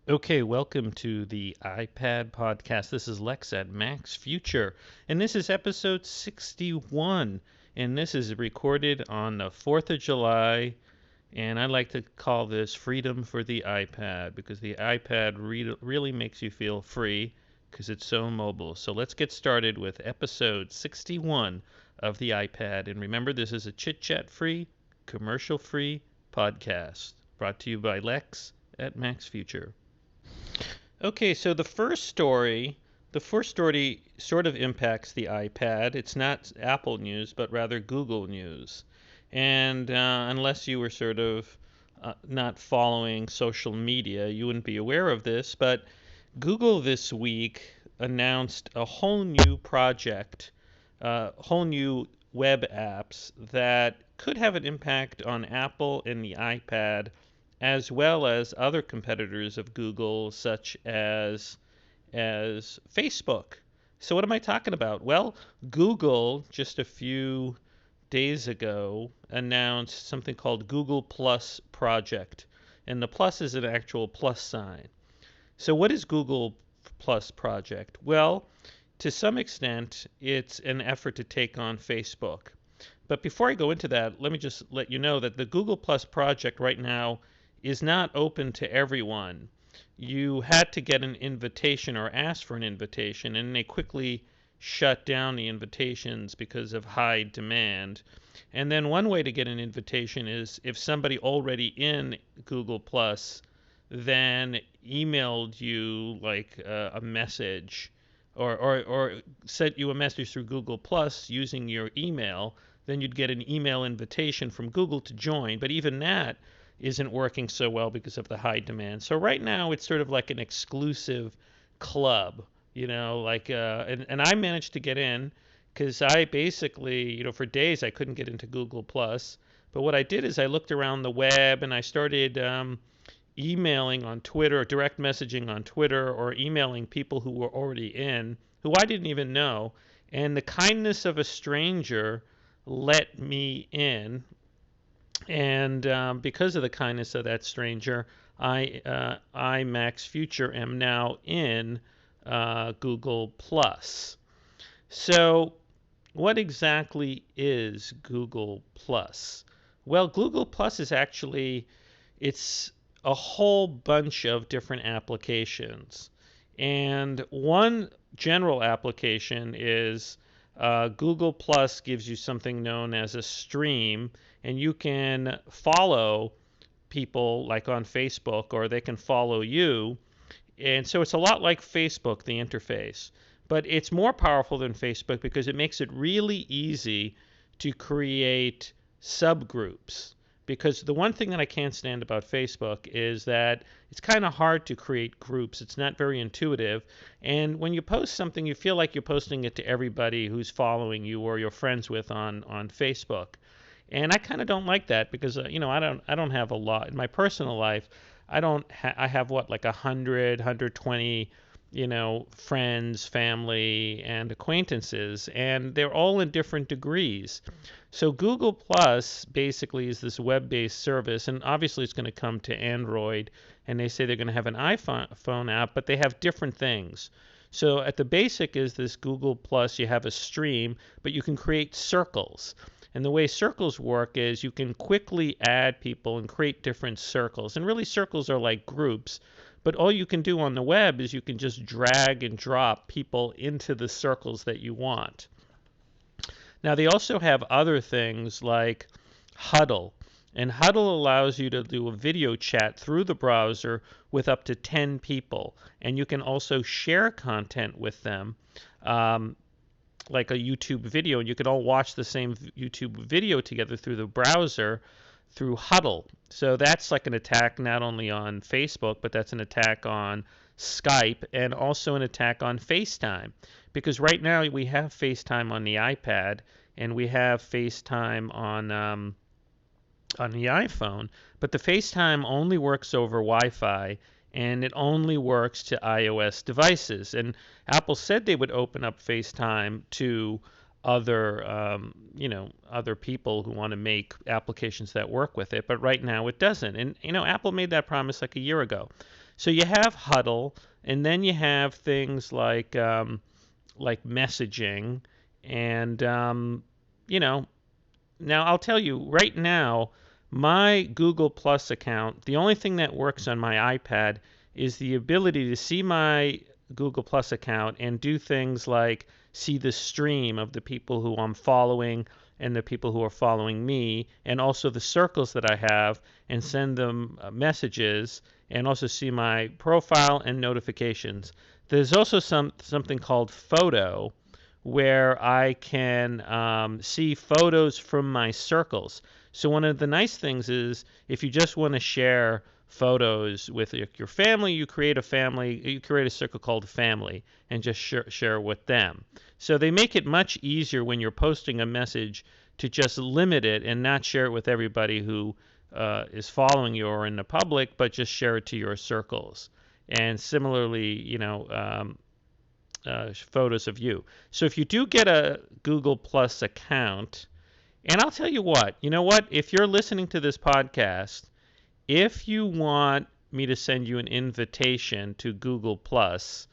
Okay, welcome to the iPad podcast. This is Lex at Mac's Future, and this is episode 61. And this is recorded on the 4th of July. And I like to call this Freedom for the iPad because the iPad really makes you feel free because it's so mobile. So let's get started with episode 61 of the iPad. And remember, this is a chit chat free, commercial free podcast brought to you by Lex at Mac's Future. Okay, so the first story sort of impacts the iPad. It's not Apple news, but rather Google news. And unless you were sort of not following social media, you wouldn't be aware of this. But Google this week announced a whole new project, whole new web apps that could have an impact on Apple and the iPad as well as other competitors of Google, such as Facebook. So what am I talking about? Well, Google just a few days ago announced something called Google Plus Project, and the plus is an actual plus sign. So what is Google Plus Project? Well, to some extent, it's an effort to take on Facebook. But before I go into that, let me just let you know that the Google Plus Project right now is not open to everyone. You had to get an invitation or ask for an invitation, and they quickly shut down the invitations because of high demand. And then one way to get an invitation is if somebody already in Google Plus then emailed you like a message or sent you a message through Google Plus using your email, then you'd get an email invitation from Google to join. But even that isn't working so well because of the high demand. So right now it's sort of like an exclusive club, and I managed to get in because I basically, for days I couldn't get into Google Plus. But what I did is I looked around the web and I started emailing on Twitter, direct messaging on Twitter, or emailing people who were already in, who I didn't even know. And the kindness of a stranger let me in, and because of the kindness of that stranger, I Max Future am now in Google Plus. So, what exactly is Google Plus? Well, Google Plus is actually it's a whole bunch of different applications, and one general application is Google Plus gives you something known as a stream, and you can follow people like on Facebook, or they can follow you. And so it's a lot like Facebook, the interface, but it's more powerful than Facebook because it makes it really easy to create subgroups. Because the one thing that I can't stand about Facebook is that it's kind of hard to create groups. It's not very intuitive. And when you post something, you feel like you're posting it to everybody who's following you or you're friends with on Facebook. And I kind of don't like that because I don't have a lot in my personal life. I have what, like 120 friends, family, and acquaintances, and they're all in different degrees. So Google Plus basically is this web-based service, and obviously it's going to come to Android, and they say they're going to have an iPhone app, but they have different things. So at the basic is this Google Plus, you have a stream, but you can create circles. And the way circles work is you can quickly add people and create different circles. And really circles are like groups, but all you can do on the web is you can just drag and drop people into the circles that you want. Now they also have other things like Huddle. And Huddle allows you to do a video chat through the browser with up to 10 people. And you can also share content with them, like a YouTube video, and you can all watch the same YouTube video together through the browser through Huddle. So that's like an attack not only on Facebook, but that's an attack on Skype and also an attack on FaceTime. Because right now we have FaceTime on the iPad and we have FaceTime on the iPhone, but the FaceTime only works over Wi-Fi and it only works to iOS devices. And Apple said they would open up FaceTime to other people who want to make applications that work with it, but right now it doesn't. And Apple made that promise like a year ago. So you have Huddle, and then you have things like messaging, and you know, now I'll tell you right now, my Google Plus account, the only thing that works on my iPad is the ability to see my Google Plus account and do things like see the stream of the people who I'm following and the people who are following me, and also the circles that I have, and send them messages, and also see my profile and notifications. There's also something called Photo, where I can see photos from my circles. So one of the nice things is if you just want to share photos with your family, you create a circle called family, and just share with them. So they make it much easier when you're posting a message to just limit it and not share it with everybody who is following you or in the public, but just share it to your circles. And similarly, photos of you. So if you do get a Google Plus account, and I'll tell you what, if you're listening to this podcast, if you want me to send you an invitation to Google Plus,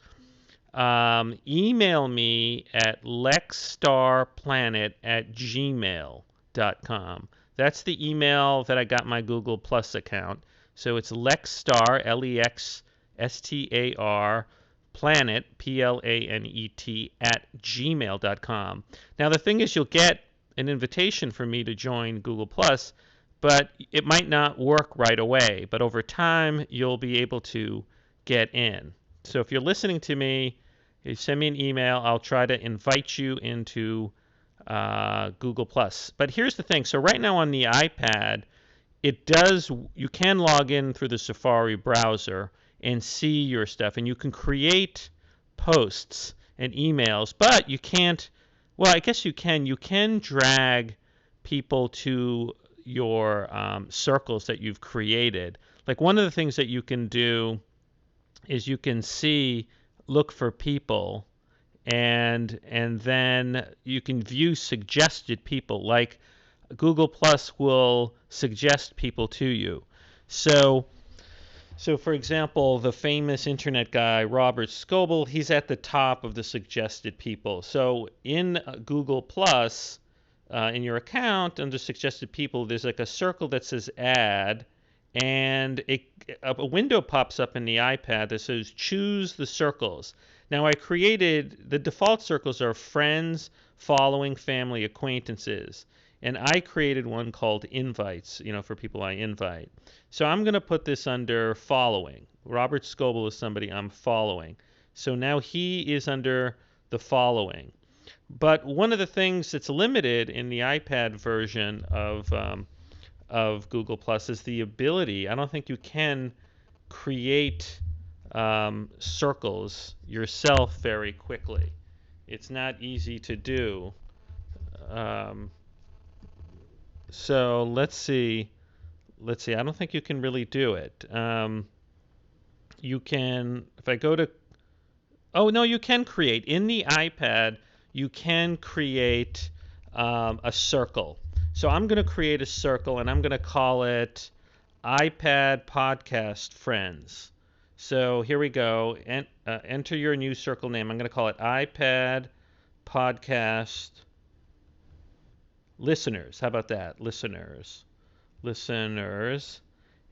email me at lexstarplanet@gmail.com. That's the email that I got my Google Plus account. So it's lexstar, Lexstar, planet, Planet, @gmail.com. Now, the thing is, you'll get an invitation for me to join Google Plus, but it might not work right away. But over time, you'll be able to get in. So if you're listening to me, you send me an email. I'll try to invite you into Google Plus. But here's the thing. So right now on the iPad, you can log in through the Safari browser and see your stuff, and you can create posts and emails, but you can't, well, I guess you can drag people to your circles that you've created. Like one of the things that you can do is you can look for people, and then you can view suggested people. Like Google Plus will suggest people to you. So for example, the famous internet guy, Robert Scoble, he's at the top of the suggested people. So in Google Plus, in your account, under suggested people, there's like a circle that says add, and a window pops up in the iPad that says choose the circles. Now the default circles are friends, following, family, acquaintances. And I created one called invites, for people I invite. So I'm going to put this under following. Robert Scoble is somebody I'm following. So now he is under the following. But one of the things that's limited in the iPad version of Google Plus is the ability. I don't think you can create circles yourself very quickly. It's not easy to do. So let's see. I don't think you can really do it. You can, if I go to, oh no, you can create. In the iPad, you can create a circle. So I'm going to create a circle, and I'm going to call it iPad Podcast Friends. So here we go. Enter your new circle name. I'm going to call it iPad Podcast Listeners. How about that? Listeners.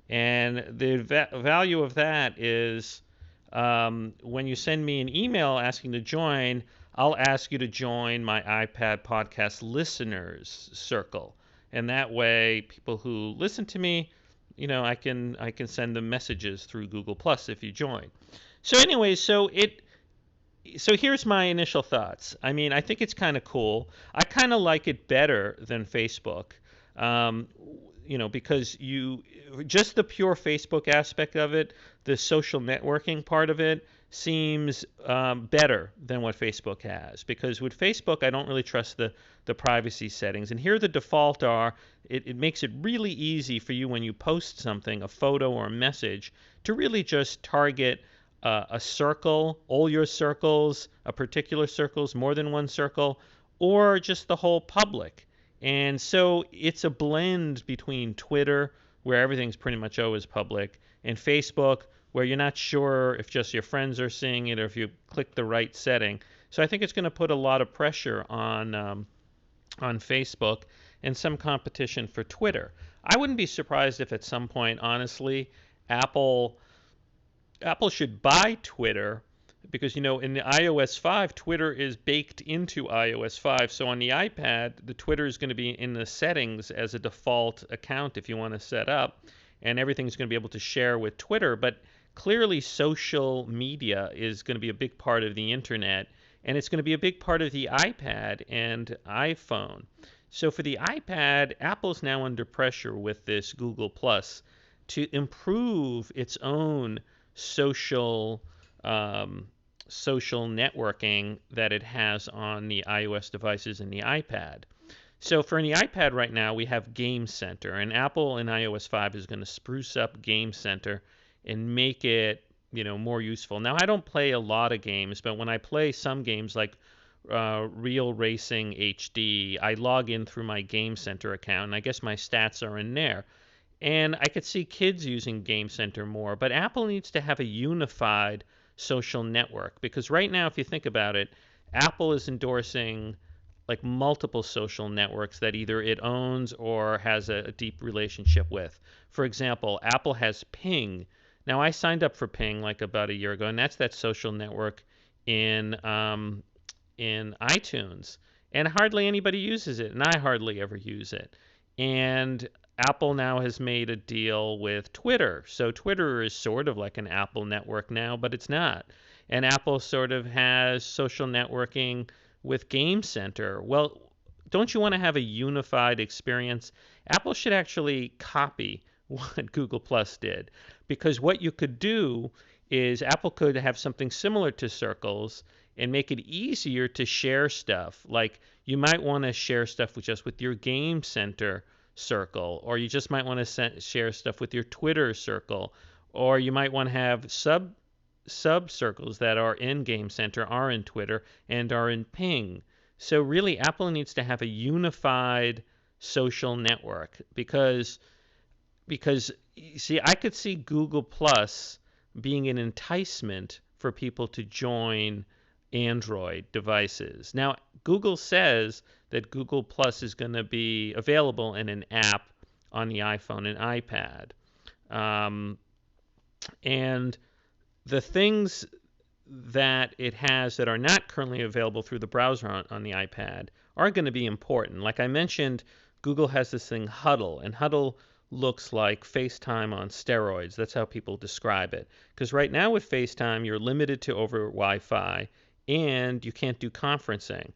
And the value of that is when you send me an email asking to join, I'll ask you to join my iPad Podcast Listeners circle. And that way, people who listen to me, I can send them messages through Google Plus if you join. So anyway, so here's my initial thoughts. I mean, I think it's kind of cool. I kind of like it better than Facebook, because just the pure Facebook aspect of it, the social networking part of it, seems better than what Facebook has. Because with Facebook, I don't really trust the privacy settings. And here the default are, it makes it really easy for you when you post something, a photo or a message, to really just target a circle, all your circles, a particular circles, more than one circle, or just the whole public. And so it's a blend between Twitter, where everything's pretty much always public, and Facebook, where you're not sure if just your friends are seeing it or if you click the right setting. So I think it's going to put a lot of pressure on Facebook and some competition for Twitter. I wouldn't be surprised if at some point, honestly, Apple Apple should buy Twitter because in the iOS 5, Twitter is baked into iOS 5. So on the iPad, the Twitter is going to be in the settings as a default account if you want to set up, and everything's going to be able to share with Twitter. But clearly, social media is going to be a big part of the internet, and it's going to be a big part of the iPad and iPhone. So for the iPad, Apple's now under pressure with this Google Plus to improve its own social social networking that it has on the iOS devices and the iPad. So for the iPad right now, we have Game Center, and Apple in iOS 5 is going to spruce up Game Center and make it more useful. Now I don't play a lot of games, but when I play some games like Real Racing HD, I log in through my Game Center account, and I guess my stats are in there. And I could see kids using Game Center more, but Apple needs to have a unified social network because right now, if you think about it, Apple is endorsing like multiple social networks that either it owns or has a deep relationship with. For example, Apple has Ping. Now, I signed up for Ping like about a year ago, and that's that social network in iTunes, and hardly anybody uses it, and I hardly ever use it. And Apple now has made a deal with Twitter. So Twitter is sort of like an Apple network now, but it's not. And Apple sort of has social networking with Game Center. Well, don't you want to have a unified experience? Apple should actually copy what Google Plus did, because what you could do is Apple could have something similar to Circles and make it easier to share stuff. Like you might want to share stuff with your Game Center circle, or you just might want to share stuff with your Twitter circle, or you might want to have sub circles that are in Game Center, are in Twitter, and are in Ping. So really, Apple needs to have a unified social network because see, I could see Google Plus being an enticement for people to join Android devices. Now, Google says that Google Plus is going to be available in an app on the iPhone and iPad. And the things that it has that are not currently available through the browser on the iPad are going to be important. Like I mentioned, Google has this thing Huddle, and Huddle looks like FaceTime on steroids. That's how people describe it. Because right now with FaceTime, you're limited to over Wi-Fi, and you can't do conferencing.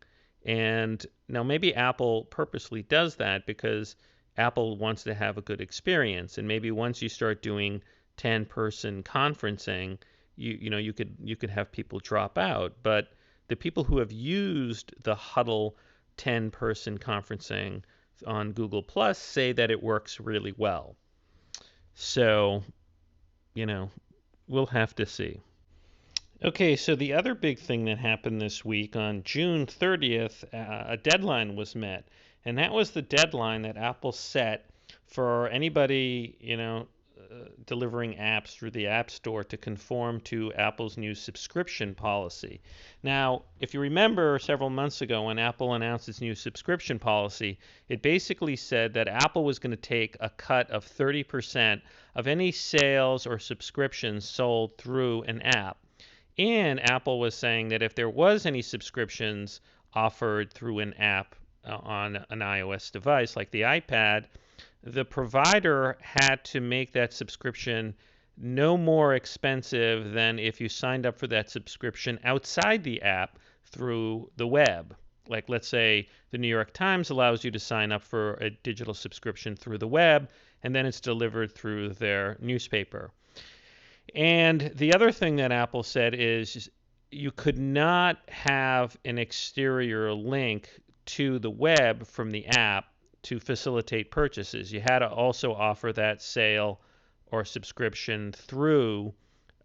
And now maybe Apple purposely does that because Apple wants to have a good experience. And maybe once you start doing 10-person conferencing, you could have people drop out. But the people who have used the Huddle 10-person conferencing on Google Plus say that it works really well. So, we'll have to see. Okay, so the other big thing that happened this week on June 30th, a deadline was met, and that was the deadline that Apple set for anybody, delivering apps through the App Store to conform to Apple's new subscription policy. Now, if you remember several months ago when Apple announced its new subscription policy, it basically said that Apple was going to take a cut of 30% of any sales or subscriptions sold through an app. And Apple was saying that if there was any subscriptions offered through an app on an iOS device like the iPad, the provider had to make that subscription no more expensive than if you signed up for that subscription outside the app through the web. Like, let's say the New York Times allows you to sign up for a digital subscription through the web, and then it's delivered through their newspaper. And the other thing that Apple said is you could not have an exterior link to the web from the app to facilitate purchases. You had to also offer that sale or subscription through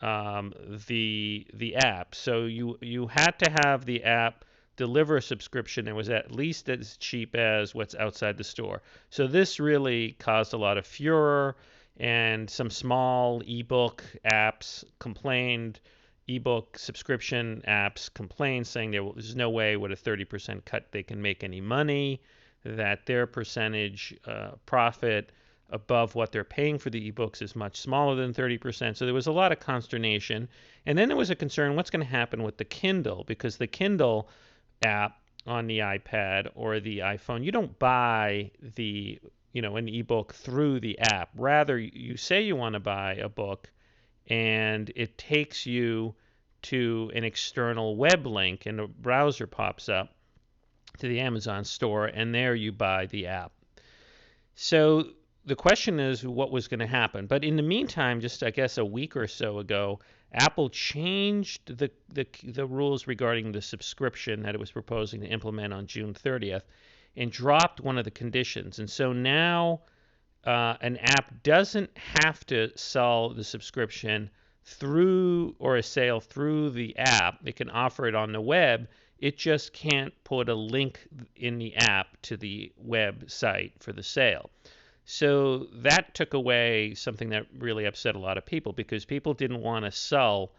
the app. So you had to have the app deliver a subscription that was at least as cheap as what's outside the store. So this really caused a lot of furor, and some small ebook apps complained. Ebook subscription apps complained, saying there's no way with a 30% cut they can make any money, that their percentage profit above what they're paying for the ebooks is much smaller than 30%. So there was a lot of consternation. And then there was a concern, what's going to happen with the Kindle? Because the Kindle app on the iPad or the iPhone, you don't buy an ebook through the app. Rather, you say you want to buy a book, and it takes you to an external web link, and a browser pops up to the Amazon store, and there you buy the app. So the question is what was going to happen. But in the meantime, just I guess a week or so ago, Apple changed the rules regarding the subscription that it was proposing to implement on June 30th and dropped one of the conditions. And so now an app doesn't have to sell the subscription through, or a sale through the app. It can offer it on the web. It just can't put a link in the app to the website for the sale. So that took away something that really upset a lot of people, because people didn't want to sell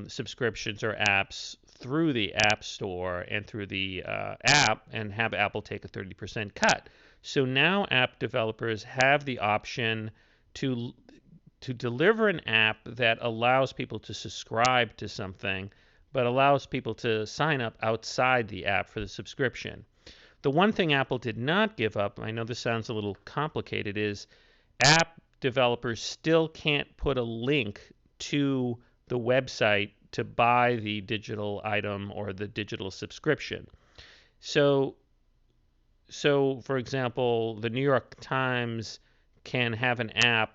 subscriptions or apps through the App Store and through the app and have Apple take a 30% cut. So now app developers have the option to deliver an app that allows people to subscribe to something, but allows people to sign up outside the app for the subscription. The one thing Apple did not give up, I know this sounds a little complicated, is app developers still can't put a link to the website to buy the digital item or the digital subscription. So for example, the New York Times can have an app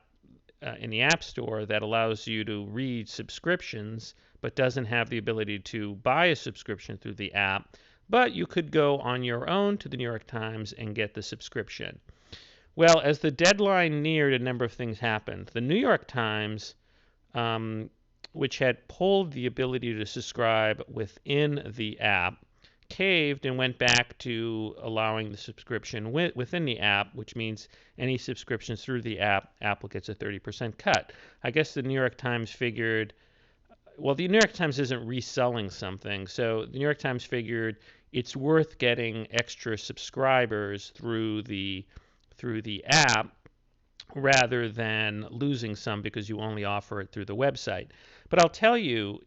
in the App Store that allows you to read subscriptions, but doesn't have the ability to buy a subscription through the app. But you could go on your own to the New York Times and get the subscription. Well, as the deadline neared, a number of things happened. The New York Times, which had pulled the ability to subscribe within the app, caved and went back to allowing the subscription within the app, which means any subscriptions through the app, Apple gets a 30% cut. I guess the New York Times figured, well, the New York Times isn't reselling something, so the New York Times figured it's worth getting extra subscribers through the app rather than losing some because you only offer it through the website. But I'll tell you,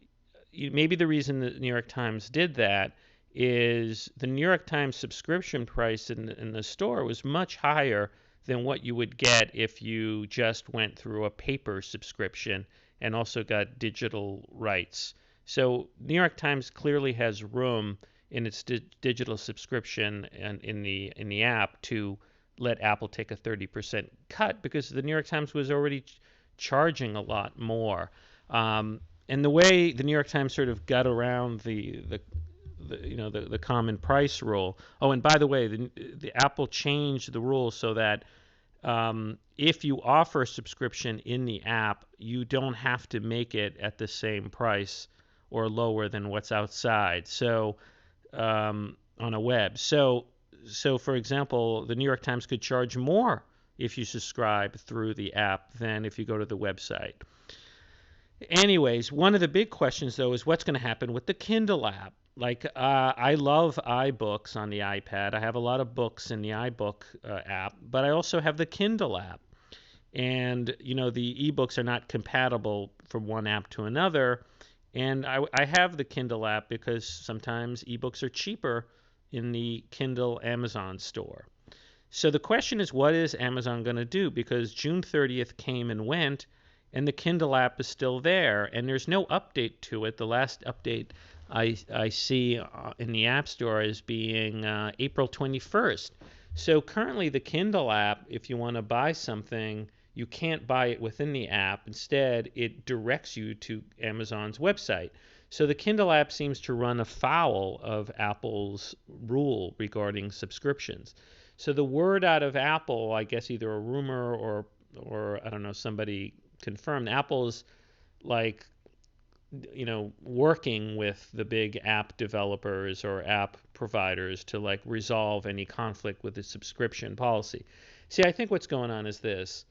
maybe the reason the New York Times did that is the New York Times subscription price in the store was much higher than what you would get if you just went through a paper subscription and also got digital rights. So New York Times clearly has room in its digital subscription and in the app to let Apple take a 30% cut, because the New York Times was already charging a lot more. And the way the New York Times sort of got around the common price rule. Oh, and by the way, the Apple changed the rules so that if you offer a subscription in the app, you don't have to make it at the same price or lower than what's outside. So on a web. So for example, the New York Times could charge more if you subscribe through the app than if you go to the website. Anyways, one of the big questions though is what's going to happen with the Kindle app. Like I love iBooks on the iPad. I have a lot of books in the iBook app, but I also have the Kindle app. And the ebooks are not compatible from one app to another. And I have the Kindle app because sometimes ebooks are cheaper in the Kindle Amazon store. So the question is, what is Amazon going to do? Because June 30th came and went, and the Kindle app is still there, and there's no update to it. The last update I see in the App Store as being April 21st. So currently the Kindle app, if you want to buy something, you can't buy it within the app. Instead, it directs you to Amazon's website. So the Kindle app seems to run afoul of Apple's rule regarding subscriptions. So the word out of Apple, I guess either a rumor or I don't know, somebody confirmed, Apple's like working with the big app developers or app providers to like resolve any conflict with the subscription policy. See, I think what's going on is this.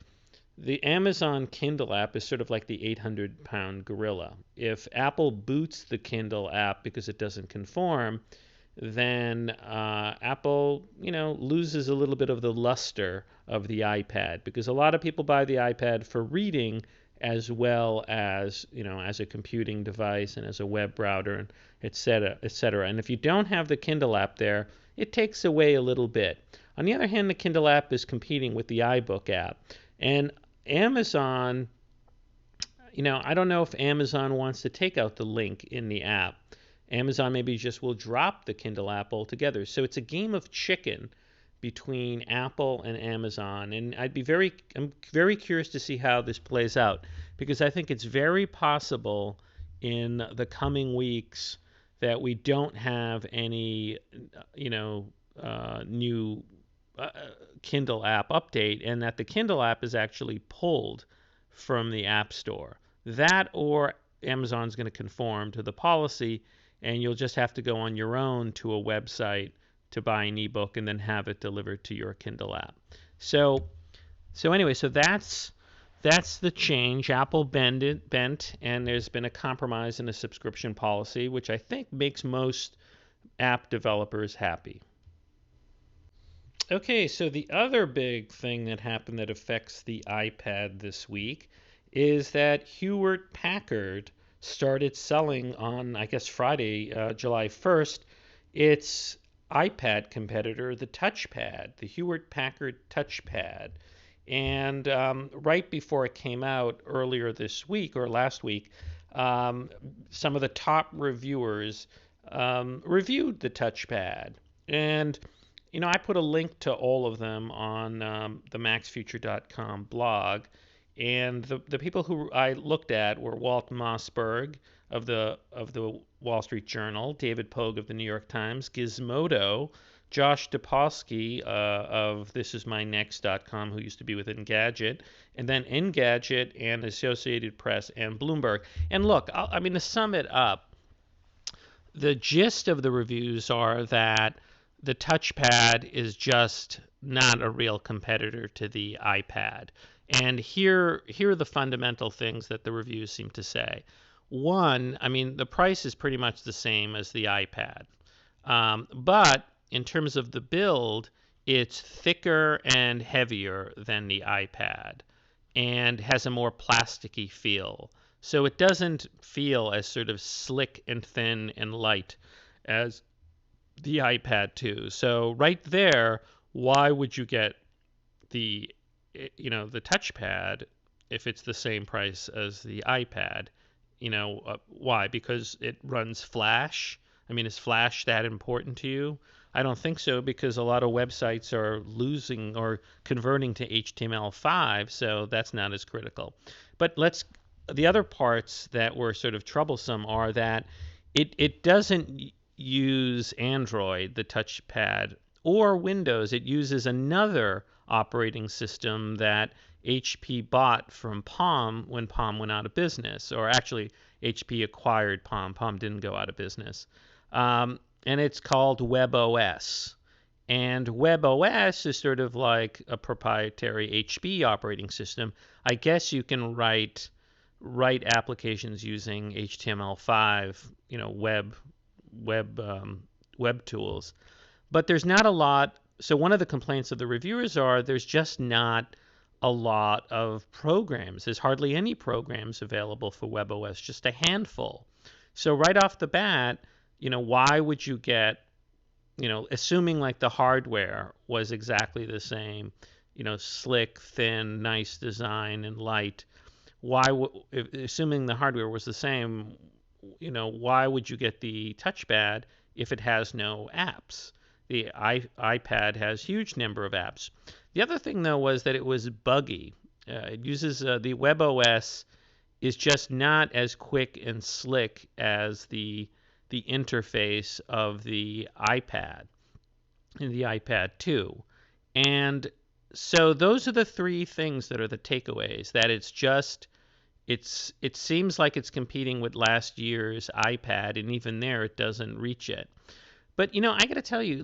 The Amazon Kindle app is sort of like the 800-pound gorilla. If Apple boots the Kindle app because it doesn't conform, then Apple, loses a little bit of the luster of the iPad, because a lot of people buy the iPad for reading as well as, as a computing device and as a web browser, and et cetera, et cetera. And if you don't have the Kindle app there, it takes away a little bit. On the other hand, the Kindle app is competing with the iBook app. And Amazon, I don't know if Amazon wants to take out the link in the app. Amazon maybe just will drop the Kindle app altogether. So it's a game of chicken between Apple and Amazon. And I'm very curious to see how this plays out, because I think it's very possible in the coming weeks that we don't have any, new Kindle app update, and that the Kindle app is actually pulled from the App Store. That, or Amazon's going to conform to the policy, and you'll just have to go on your own to a website to buy an ebook and then have it delivered to your Kindle app. So anyway, so that's the change. Apple bent, and there's been a compromise in the subscription policy, which I think makes most app developers happy. Okay, so the other big thing that happened that affects the iPad this week is that Hewlett Packard started selling on, I guess, Friday, July 1st, its iPad competitor, the Touchpad, the Hewlett Packard Touchpad. And right before it came out earlier this week or last week, some of the top reviewers reviewed the Touchpad. And I put a link to all of them on the MaxFuture.com blog, and the people who I looked at were Walt Mossberg of the Wall Street Journal, David Pogue of the New York Times, Gizmodo, Josh Topolsky of ThisIsMyNext.com, who used to be with Engadget, and then Engadget and Associated Press and Bloomberg. And look, to sum it up, the gist of the reviews are that the touchpad is just not a real competitor to the iPad. And here are the fundamental things that the reviews seem to say. One, the price is pretty much the same as the iPad. But in terms of the build, it's thicker and heavier than the iPad and has a more plasticky feel. So it doesn't feel as sort of slick and thin and light as the iPad 2. So right there, why would you get the touchpad if it's the same price as the iPad? Why? Because it runs Flash? Is Flash that important to you? I don't think so, because a lot of websites are losing or converting to HTML5, so that's not as critical. But the other parts that were sort of troublesome are that it doesn't use Android, the touchpad, or Windows. It uses another operating system that HP bought from Palm when Palm went out of business, or actually HP acquired Palm. Palm didn't go out of business. And it's called WebOS. And WebOS is sort of like a proprietary HP operating system. I guess you can write applications using HTML5, web tools, but there's not a lot. So one of the complaints of the reviewers are there's just not a lot of programs. There's hardly any programs available for WebOS, just a handful. So right off the bat, why would you get, assuming like the hardware was exactly the same, slick, thin, nice design and light, assuming the hardware was the same, why would you get the touchpad if it has no apps? The iPad has huge number of apps. The other thing, though, was that it was buggy. It uses the WebOS is just not as quick and slick as the interface of the iPad and the iPad 2. And so those are the three things that are the takeaways, that it seems like it's competing with last year's iPad, and even there it doesn't reach it. But I got to tell you,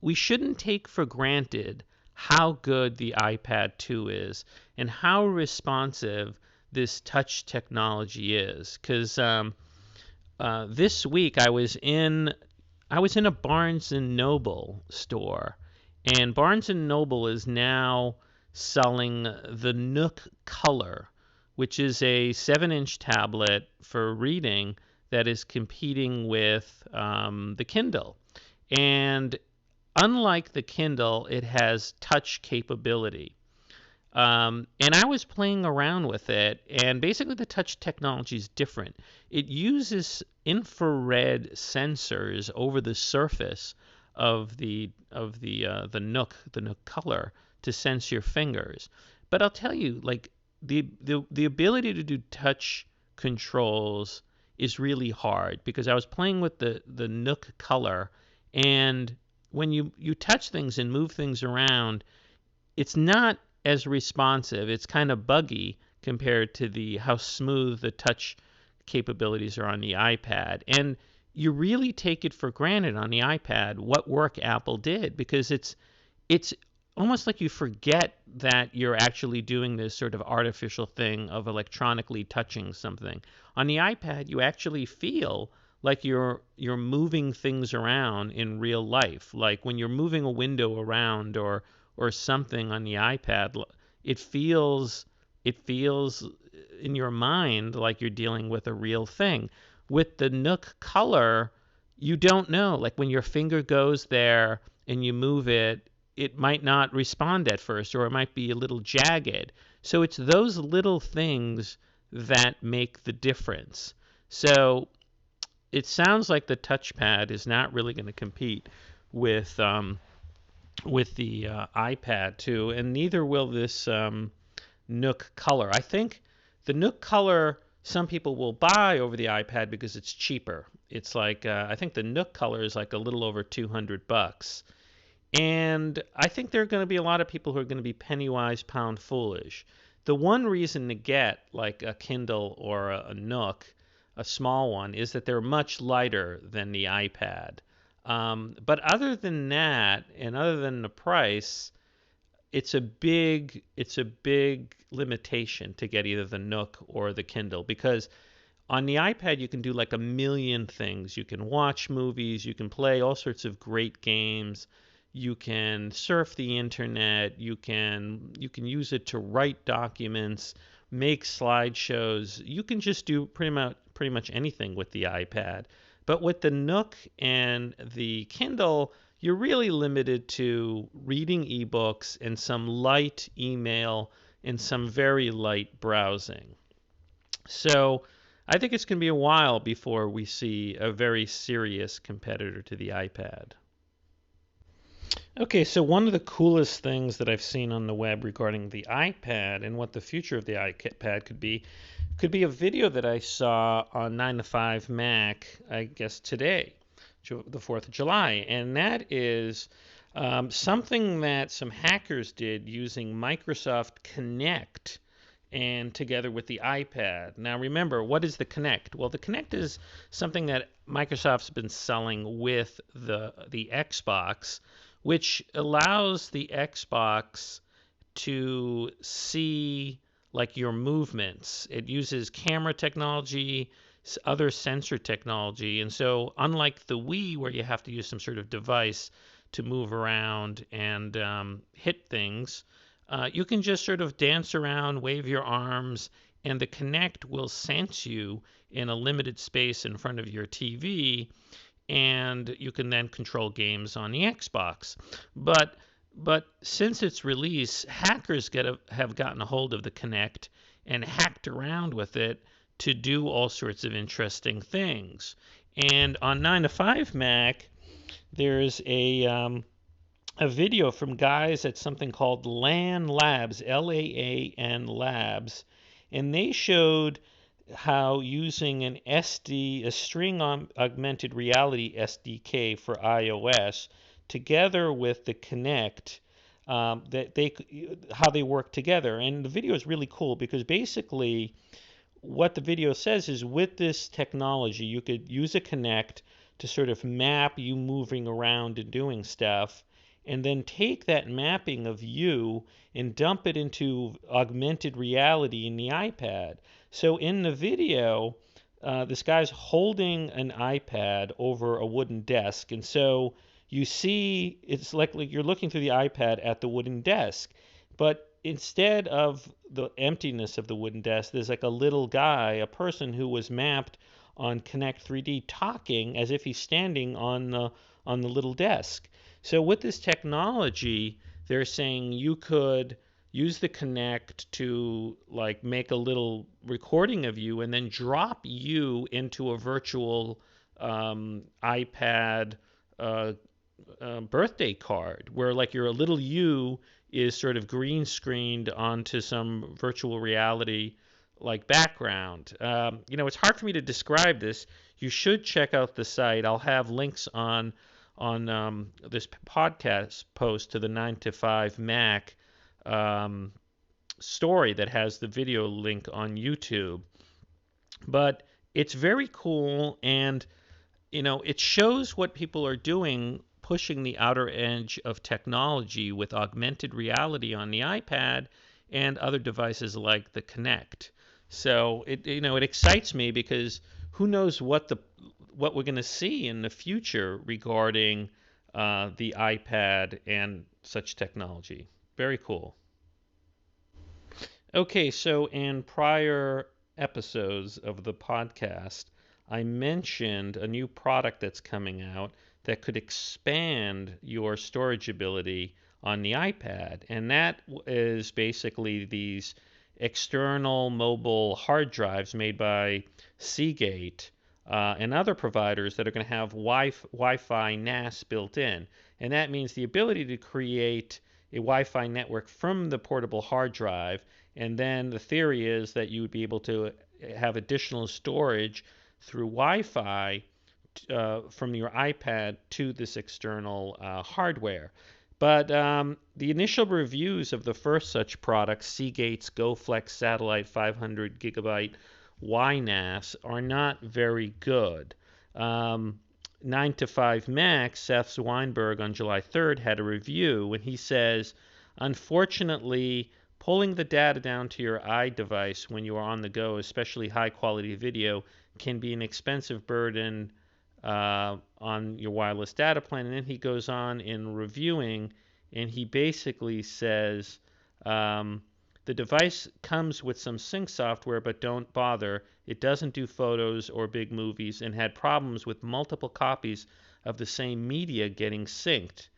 we shouldn't take for granted how good the iPad 2 is and how responsive this touch technology is. Because this week I was in a Barnes and Noble store, and Barnes and Noble is now selling the Nook Color, which is a 7-inch tablet for reading that is competing with the Kindle. And unlike the Kindle, it has touch capability. And I was playing around with it, and basically the touch technology is different. It uses infrared sensors over the surface of the Nook Color to sense your fingers. But I'll tell you, like the ability to do touch controls is really hard, because I was playing with the Nook Color, and when you touch things and move things around, it's not as responsive. It's kind of buggy compared to how smooth the touch capabilities are on the iPad. And you really take it for granted on the iPad what work Apple did, because it's almost like you forget that you're actually doing this sort of artificial thing of electronically touching something. On the iPad, you actually feel like you're moving things around in real life. Like when you're moving a window around or something on the iPad, it feels in your mind like you're dealing with a real thing. With the Nook Color, you don't know. Like when your finger goes there and you move it, it might not respond at first, or it might be a little jagged. So it's those little things that make the difference. So it sounds like the touchpad is not really going to compete with the iPad 2, and neither will this Nook Color. I think the Nook Color some people will buy over the iPad because it's cheaper. It's like I think the Nook Color is like a little over $200. And I think there are going to be a lot of people who are going to be penny wise, pound foolish. The one reason to get like a Kindle or a Nook, a small one, is that they're much lighter than the iPad. But other than that, and other than the price, it's a big limitation to get either the Nook or the Kindle, because on the iPad you can do like a million things. You can watch movies, you can play all sorts of great games, you can surf the internet, you can use it to write documents, make slideshows. You can just do pretty much anything with the iPad. But with the Nook and the Kindle, you're really limited to reading ebooks and some light email and some very light browsing. So I think it's going to be a while before we see a very serious competitor to the iPad. Okay, so one of the coolest things that I've seen on the web regarding the iPad and what the future of the iPad could be a video that I saw on 9 to 5 Mac, I guess today, the 4th of July. And that is something that some hackers did using Microsoft Kinect and together with the iPad. Now remember, what is the Kinect? Well, the Kinect is something that Microsoft's been selling with the Xbox, which allows the Xbox to see like your movements. It uses camera technology, other sensor technology, and so unlike the Wii, where you have to use some sort of device to move around and hit things, you can just sort of dance around, wave your arms, and the Kinect will sense you in a limited space in front of your TV, and you can then control games on the Xbox. But since its release, hackers have gotten a hold of the Kinect and hacked around with it to do all sorts of interesting things. And on 9 to 5 Mac, there's a video from guys at something called LAN Labs, LAAN Labs, and they showed how using a string augmented reality SDK for iOS, together with the Kinect, how they work together. And the video is really cool because basically what the video says is, with this technology, you could use a Kinect to sort of map you moving around and doing stuff, and then take that mapping of you and dump it into augmented reality in the iPad. So in the video, this guy's holding an iPad over a wooden desk, and so you see it's like you're looking through the iPad at the wooden desk, but instead of the emptiness of the wooden desk, there's like a little guy, a person who was mapped on Connect 3D talking as if he's standing on the little desk. So with this technology, they're saying you could use the Connect to like make a little recording of you and then drop you into a virtual iPad birthday card where like your little you is sort of green screened onto some virtual reality like background. It's hard for me to describe this. You should check out the site. I'll have links on this podcast post to the 9 to 5 Mac story that has the video link on YouTube. But it's very cool, and it shows what people are doing, pushing the outer edge of technology with augmented reality on the iPad and other devices like the Kinect. So it excites me because who knows what we're going to see in the future regarding the iPad and such technology. Very cool. Okay, so in prior episodes of the podcast, I mentioned a new product that's coming out that could expand your storage ability on the iPad. And that is basically these external mobile hard drives made by Seagate and other providers that are going to have Wi-Fi NAS built in. And that means the ability to create a Wi-Fi network from the portable hard drive. And then the theory is that you would be able to have additional storage through Wi-Fi from your iPad to this external hardware. But the initial reviews of the first such product, Seagate's GoFlex Satellite 500 gigabyte YNAS, are not very good. 9 to 5 Mac, Seth Weinberg on July 3rd had a review, and he says, unfortunately, pulling the data down to your iDevice when you are on the go, especially high quality video, can be an expensive burden on your wireless data plan. And then he goes on in reviewing, and he basically says the device comes with some sync software, but don't bother. It doesn't do photos or big movies, and had problems with multiple copies of the same media getting synced.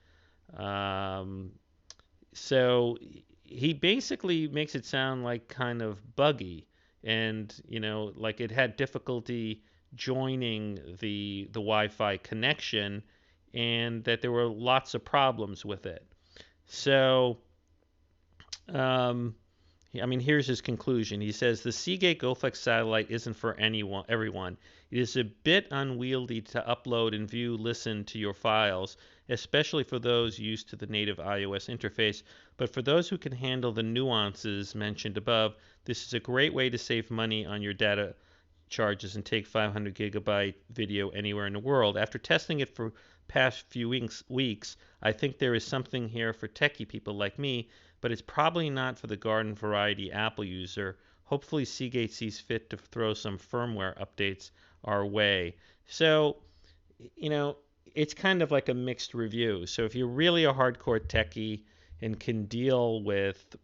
So he basically makes it sound like kind of buggy, and like it had difficulty joining the Wi-Fi connection, and that there were lots of problems with it. So here's his conclusion. He says the Seagate GoFlex satellite isn't for everyone. It is a bit unwieldy to upload and view, listen to your files, especially for those used to the native iOS interface. But for those who can handle the nuances mentioned above, this is a great way to save money on your data charges and take 500 gigabyte video anywhere in the world. After testing it for past few weeks, I think there is something here for techie people like me, but it's probably not for the garden variety Apple user. Hopefully Seagate sees fit to throw some firmware updates our way. So, it's kind of like a mixed review. So if you're really a hardcore techie and can deal with,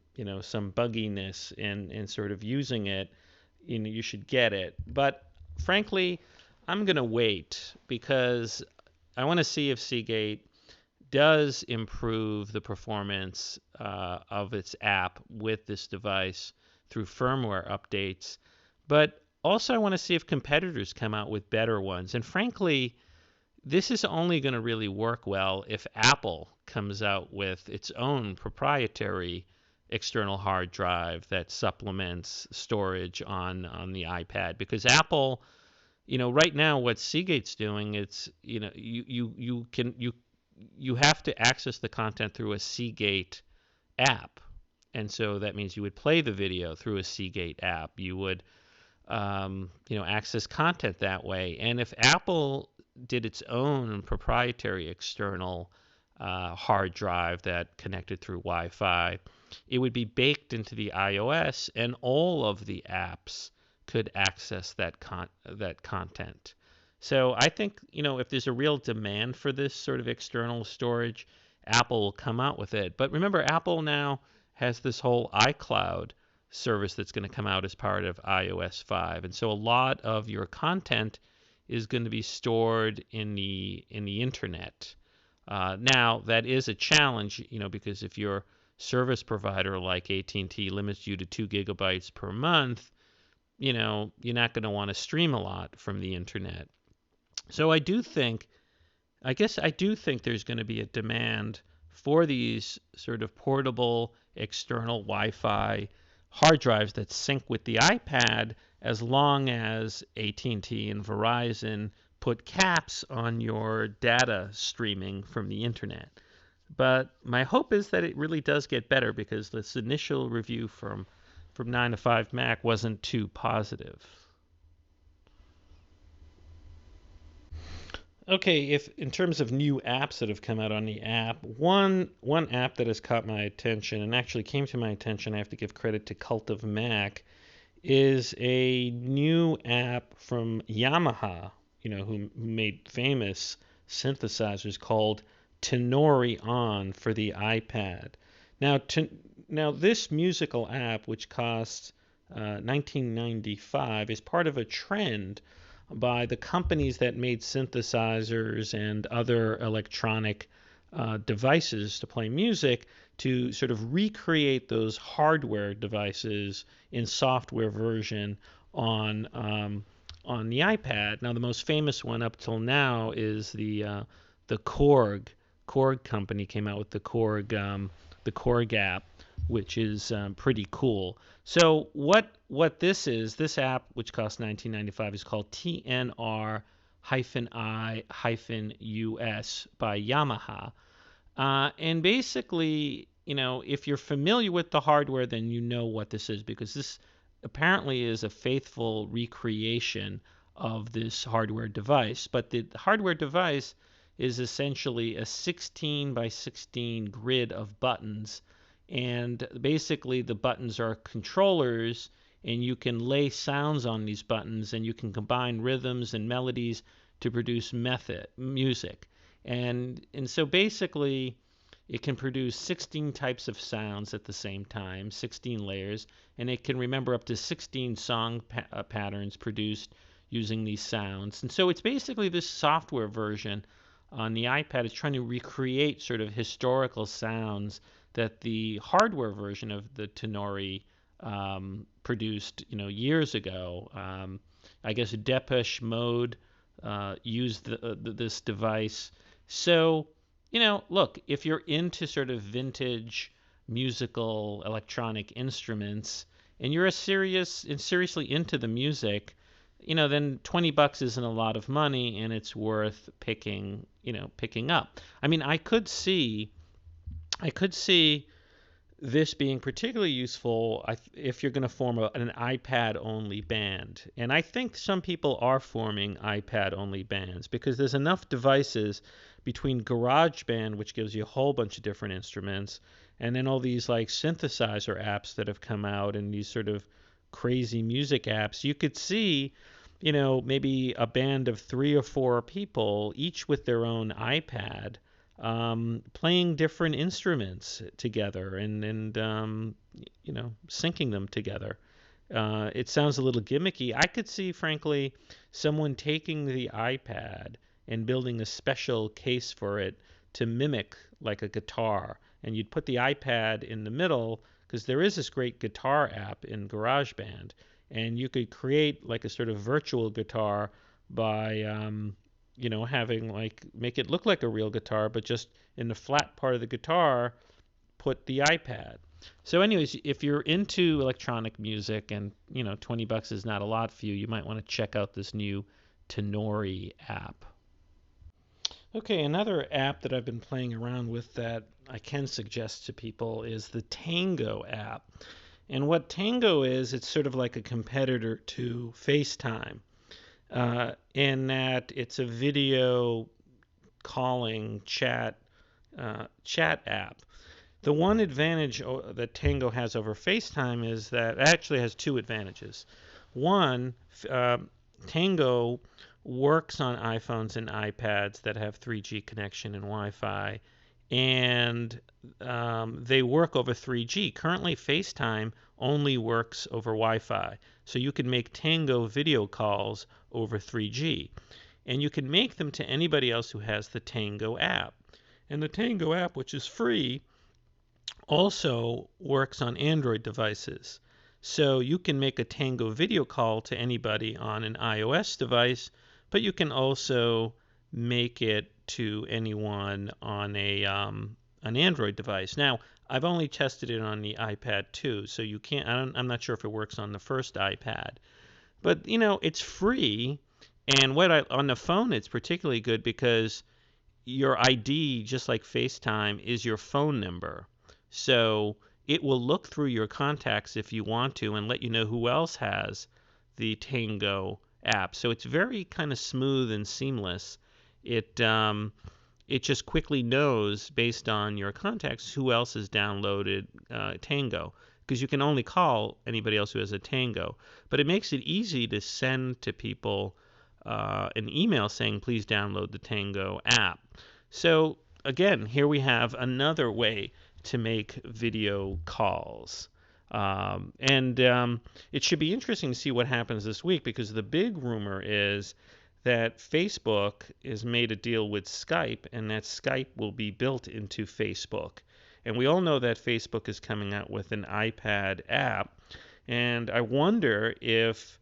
some bugginess in sort of using it, you should get it. But frankly, I'm going to wait because I want to see if Seagate does improve the performance of its app with this device through firmware updates. But also I want to see if competitors come out with better ones. And frankly, this is only going to really work well if Apple comes out with its own proprietary external hard drive that supplements storage on the iPad. Because Apple, right now what Seagate's doing, it's you have to access the content through a Seagate app. And so that means you would play the video through a Seagate app. You would access content that way. And if Apple did its own proprietary external hard drive that connected through Wi-Fi. It would be baked into the iOS, and all of the apps could access that content. So I think, if there's a real demand for this sort of external storage, Apple will come out with it. But remember, Apple now has this whole iCloud service that's going to come out as part of iOS 5. And so a lot of your content is going to be stored in the internet. Now, that is a challenge, because if your service provider like AT&T limits you to 2 gigabytes per month, you're not going to want to stream a lot from the internet. So I do think there's going to be a demand for these sort of portable external Wi-Fi hard drives that sync with the iPad, as long as AT&T and Verizon put caps on your data streaming from the internet. But my hope is that it really does get better, because this initial review from 9 to 5 Mac wasn't too positive. Okay, if in terms of new apps that have come out on the app, one app that has caught my attention, and actually came to my attention, I have to give credit to Cult of Mac, is a new app from Yamaha, who made famous synthesizers, called Tenori On for the iPad. Now, now this musical app, which costs $19.95, is part of a trend by the companies that made synthesizers and other electronic devices to play music, to sort of recreate those hardware devices in software version on the iPad. Now, the most famous one up till now is the Korg. Korg company came out with the Korg app, which is pretty cool. So what this app, which costs $19.95, is called TNR-I-US by Yamaha. And basically, if you're familiar with the hardware, then you know what this is, because this apparently is a faithful recreation of this hardware device. But the hardware device is essentially a 16 by 16 grid of buttons. And basically, the buttons are controllers, and you can lay sounds on these buttons, and you can combine rhythms and melodies to produce music. And so basically, it can produce 16 types of sounds at the same time, 16 layers, and it can remember up to 16 song patterns produced using these sounds. And so it's basically this software version on the iPad is trying to recreate sort of historical sounds that the hardware version of the Tenori produced, years ago. I guess Depeche Mode used this device. So, look, if you're into sort of vintage musical electronic instruments, and you're seriously into the music, then $20 isn't a lot of money, and it's worth picking up. I mean, I could see this being particularly useful if you're going to form an iPad-only band. And I think some people are forming iPad-only bands, because there's enough devices between GarageBand, which gives you a whole bunch of different instruments, and then all these like synthesizer apps that have come out, and these sort of crazy music apps. You could see, maybe a band of 3 or 4 people, each with their own iPad, playing different instruments together, and syncing them together. It sounds a little gimmicky. I could see, frankly, someone taking the iPad and building a special case for it to mimic like a guitar. And you'd put the iPad in the middle, because there is this great guitar app in GarageBand, and you could create like a sort of virtual guitar by make it look like a real guitar, but just in the flat part of the guitar, put the iPad. So anyways, if you're into electronic music, and $20 is not a lot for you, you might want to check out this new Tenori app. Okay, another app that I've been playing around with that I can suggest to people is the Tango app. And what Tango is, it's sort of like a competitor to FaceTime, in that it's a video calling chat chat app. The one advantage that Tango has over FaceTime is that it actually has two advantages. One, Tango works on iPhones and iPads that have 3G connection and Wi-Fi, and they work over 3G. Currently, FaceTime only works over Wi-Fi, so you can make Tango video calls over 3G, and you can make them to anybody else who has the Tango app. And the Tango app, which is free, also works on Android devices. So you can make a Tango video call to anybody on an iOS device, but you can also make it to anyone on an Android device. Now, I've only tested it on the iPad too, so you can't. I'm not sure if it works on the first iPad, but it's free. And on the phone, it's particularly good because your ID, just like FaceTime, is your phone number. So it will look through your contacts if you want to and let you know who else has the Tango app. So it's very kind of smooth and seamless. It just quickly knows based on your contacts who else has downloaded Tango, because you can only call anybody else who has a Tango. But it makes it easy to send to people an email saying, please download the Tango app. So again, here we have another way to make video calls. It should be interesting to see what happens this week, because the big rumor is that Facebook has made a deal with Skype, and that Skype will be built into Facebook. And we all know that Facebook is coming out with an iPad app, and I wonder if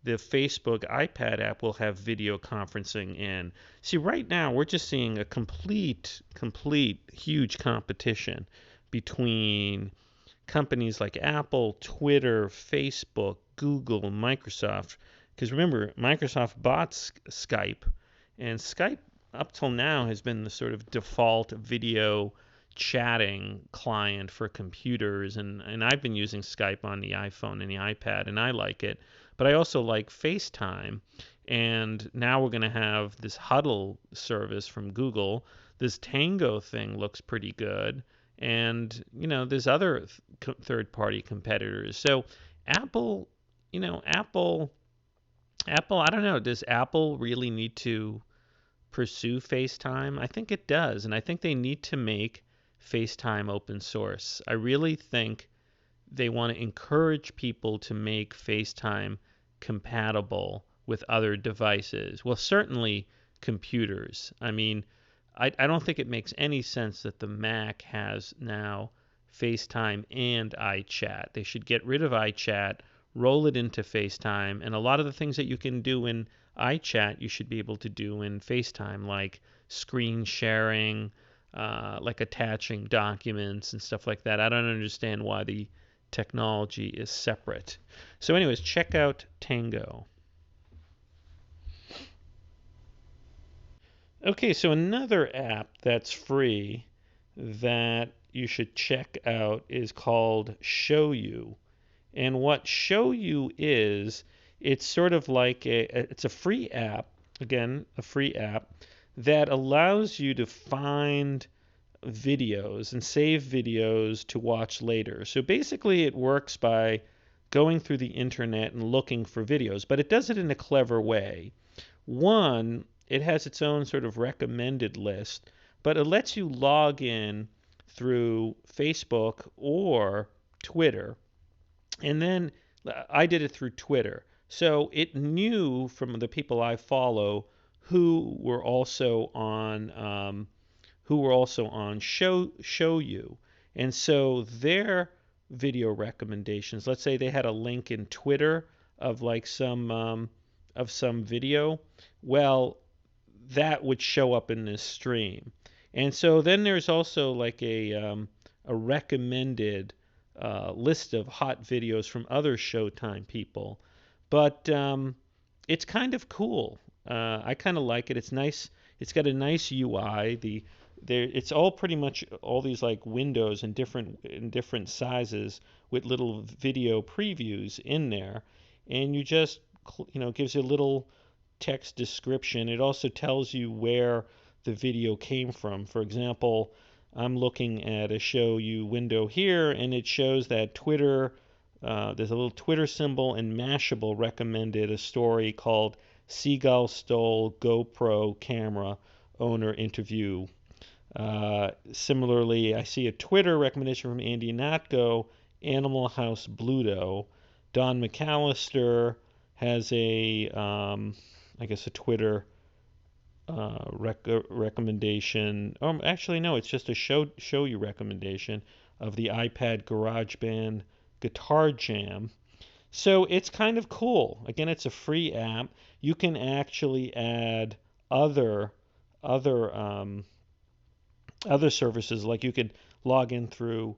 the Facebook iPad app will have video conferencing in. See, right now we're just seeing a complete, huge competition between companies like Apple, Twitter, Facebook, Google, Microsoft. Because remember, Microsoft bought Skype, and Skype up till now has been the sort of default video chatting client for computers, and I've been using Skype on the iPhone and the iPad, and I like it. But I also like FaceTime, and now we're going to have this Huddle service from Google. This Tango thing looks pretty good, and there's other third-party competitors. So Apple, Apple, I don't know, does Apple really need to pursue FaceTime? I think it does, and I think they need to make FaceTime open source. I really think they want to encourage people to make FaceTime compatible with other devices. Well, certainly computers. I mean, I don't think it makes any sense that the Mac has now FaceTime and iChat. They should get rid of iChat, roll it into FaceTime, and a lot of the things that you can do in iChat you should be able to do in FaceTime, like screen sharing, like attaching documents and stuff like that. I don't understand why the technology is separate. So anyways, check out Tango. Okay, so another app that's free that you should check out is called Show You. And what Show You is, it's sort of like it's a free app, again, a free app that allows you to find videos and save videos to watch later. So basically it works by going through the internet and looking for videos, but it does it in a clever way. One, it has its own sort of recommended list, but it lets you log in through Facebook or Twitter. And then I did it through Twitter. So it knew from the people I follow who were also on Show You. And so their video recommendations, let's say they had a link in Twitter of like some video, well, that would show up in this stream. And so then there's also like a recommended list of hot videos from other Showtime people. But it's kind of cool. I kind of like it. It's nice. It's got a nice UI. It's all pretty much all these like windows in different sizes with little video previews in there, and you just gives you a little text description. It also tells you where the video came from. For example, I'm looking at a show you window here, and it shows that Twitter, there's a little Twitter symbol, and Mashable recommended a story called Seagull Stole GoPro Camera Owner Interview. Similarly, I see a Twitter recommendation from Andy Natko, Animal House Bluto. Don McAllister has I guess a Twitter recommendation. Actually, no, it's just a show you recommendation of the iPad GarageBand Guitar Jam. So it's kind of cool. Again, it's a free app. You can actually add other other um, other services, like you could log in through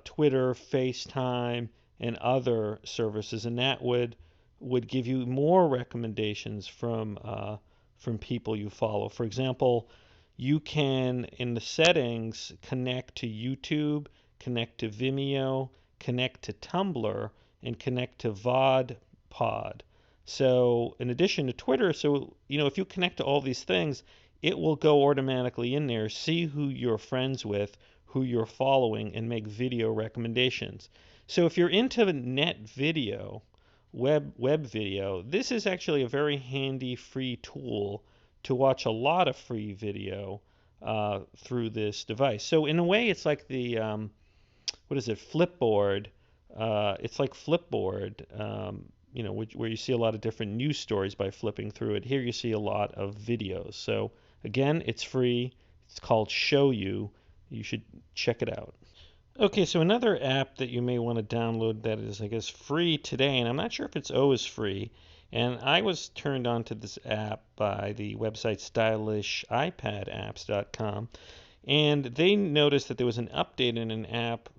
Twitter, FaceTime, and other services, and that would give you more recommendations from people you follow. For example, you can, in the settings, connect to YouTube, connect to Vimeo, connect to Tumblr, and connect to VodPod. So in addition to Twitter, so if you connect to all these things, it will go automatically in there, see who you're friends with, who you're following, and make video recommendations. So if you're into net video, web video, this is actually a very handy free tool to watch a lot of free video through this device. So in a way, it's like the what is it, Flipboard? It's like Flipboard, where you see a lot of different news stories by flipping through it. Here you see a lot of videos. So again, it's free. It's called Show You. You should check it out. Okay, so another app that you may want to download that is, I guess, free today, and I'm not sure if it's always free, and I was turned on to this app by the website stylishipadapps.com, and they noticed that there was an update in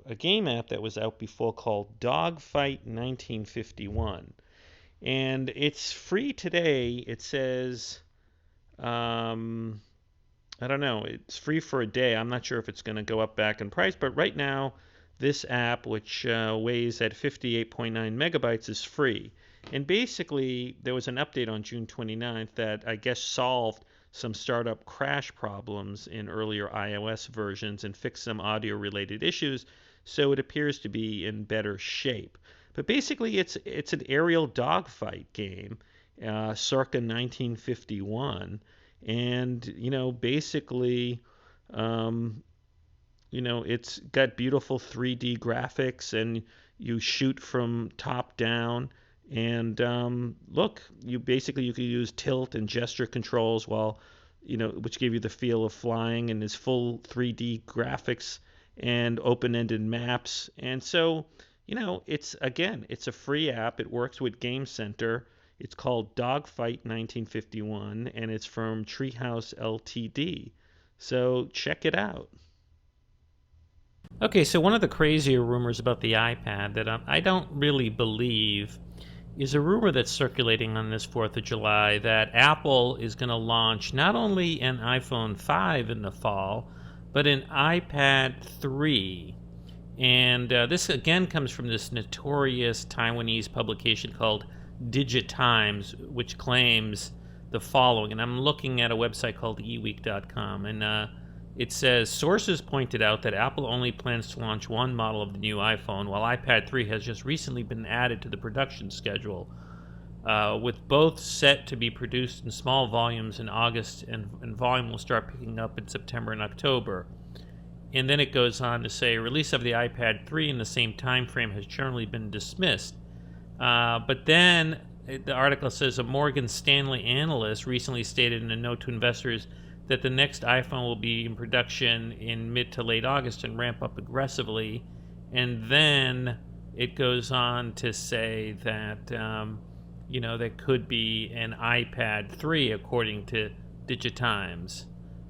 a game app that was out before called Dogfight 1951. And it's free today. It says, I don't know, it's free for a day. I'm not sure if it's going to go up back in price, but right now, this app, which weighs at 58.9 megabytes, is free. And basically, there was an update on June 29th that I guess solved some startup crash problems in earlier iOS versions and fixed some audio-related issues, so it appears to be in better shape. But basically, it's an aerial dogfight game, circa 1951, and basically, it's got beautiful 3D graphics, and you shoot from top down. And look, you could use tilt and gesture controls which give you the feel of flying, and is full 3D graphics and open-ended maps. And so, it's a free app. It works with Game Center. It's called Dogfight 1951, and it's from Treehouse Ltd. So check it out. Okay, so one of the crazier rumors about the iPad that I don't really believe is a rumor that's circulating on this 4th of July that Apple is going to launch not only an iPhone 5 in the fall, but an iPad 3. And this again comes from this notorious Taiwanese publication called Digitimes, which claims the following. And I'm looking at a website called eweek.com, and it says, sources pointed out that Apple only plans to launch one model of the new iPhone, while iPad 3 has just recently been added to the production schedule, with both set to be produced in small volumes in August, and volume will start picking up in September and October. And then it goes on to say, release of the iPad 3 in the same time frame has generally been dismissed. But then the article says a Morgan Stanley analyst recently stated in a note to investors that the next iPhone will be in production in mid to late August and ramp up aggressively. And then it goes on to say that, there could be an iPad 3 according to Digitimes.